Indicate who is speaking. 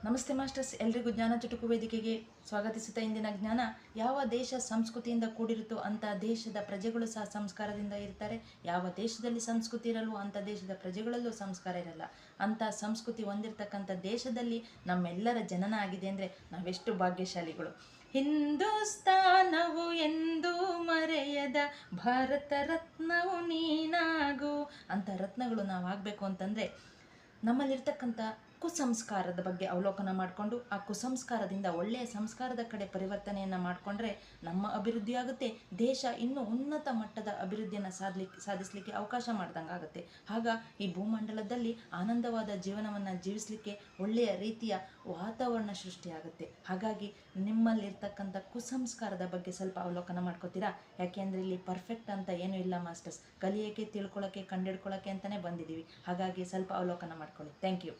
Speaker 1: ನಮಸ್ತೆ ಮಾಸ್ಟರ್ಸ್, ಎಲ್ರಿಗೂ ಜ್ಞಾನ ಚುಟುಕು ವೇದಿಕೆಗೆ ಸ್ವಾಗತಿಸುತ್ತಾ. ಇಂದಿನ ಜ್ಞಾನ, ಯಾವ ದೇಶ ಸಂಸ್ಕೃತಿಯಿಂದ ಕೂಡಿರುತ್ತೋ ಅಂಥ ದೇಶದ ಪ್ರಜೆಗಳು ಸಹ ಸಂಸ್ಕಾರದಿಂದ ಇರ್ತಾರೆ. ಯಾವ ದೇಶದಲ್ಲಿ ಸಂಸ್ಕೃತಿ ಇರಲ್ವೋ ಅಂಥ ದೇಶದ ಪ್ರಜೆಗಳಲ್ಲೂ ಸಂಸ್ಕಾರ ಇರಲ್ಲ. ಅಂಥ ಸಂಸ್ಕೃತಿ ಹೊಂದಿರತಕ್ಕಂಥ ದೇಶದಲ್ಲಿ ನಮ್ಮೆಲ್ಲರ ಜನನ ಆಗಿದೆ ಅಂದರೆ ನಾವೆಷ್ಟು ಭಾಗ್ಯಶಾಲಿಗಳು. ಹಿಂದೂಸ್ತಾನವು ಎಂದೂ ಮರೆಯದ ಭಾರತ ರತ್ನವು ನೀನಾಗು ಅಂಥ ರತ್ನಗಳು ನಾವು ಆಗಬೇಕು ಅಂತಂದರೆ ನಮ್ಮಲ್ಲಿರ್ತಕ್ಕಂಥ ಕುಸಂಸ್ಕಾರದ ಬಗ್ಗೆ ಅವಲೋಕನ ಮಾಡಿಕೊಂಡು ಆ ಕುಸಂಸ್ಕಾರದಿಂದ ಒಳ್ಳೆಯ ಸಂಸ್ಕಾರದ ಕಡೆ ಪರಿವರ್ತನೆಯನ್ನು ಮಾಡಿಕೊಂಡ್ರೆ ನಮ್ಮ ಅಭಿವೃದ್ಧಿ ಆಗುತ್ತೆ. ದೇಶ ಇನ್ನೂ ಉನ್ನತ ಮಟ್ಟದ ಅಭಿವೃದ್ಧಿಯನ್ನು ಸಾಧಿಸಲಿಕ್ಕೆ ಅವಕಾಶ ಮಾಡ್ದಂಗೆ ಆಗುತ್ತೆ. ಆಗ ಈ ಭೂಮಂಡಲದಲ್ಲಿ ಆನಂದವಾದ ಜೀವನವನ್ನು ಜೀವಿಸಲಿಕ್ಕೆ ಒಳ್ಳೆಯ ರೀತಿಯ ವಾತಾವರಣ ಸೃಷ್ಟಿಯಾಗುತ್ತೆ. ಹಾಗಾಗಿ ನಿಮ್ಮಲ್ಲಿರ್ತಕ್ಕಂಥ ಕುಸಂಸ್ಕಾರದ ಬಗ್ಗೆ ಸ್ವಲ್ಪ ಅವಲೋಕನ ಮಾಡ್ಕೋತೀರಾ? ಯಾಕೆಂದರೆ ಇಲ್ಲಿ ಪರ್ಫೆಕ್ಟ್ ಅಂತ ಏನೂ ಇಲ್ಲ ಮಾಸ್ಟರ್ಸ್, ಕಲಿಯೋಕ್ಕೆ, ತಿಳ್ಕೊಳ್ಳೋಕ್ಕೆ, ಕಂಡಿಡ್ಕೊಳ್ಳೋಕ್ಕೆ ಅಂತಲೇ ಬಂದಿದ್ದೀವಿ. ಹಾಗಾಗಿ ಸ್ವಲ್ಪ ಅವಲೋಕನ ಮಾಡ್ಕೊಳ್ಳಿ. Thank you.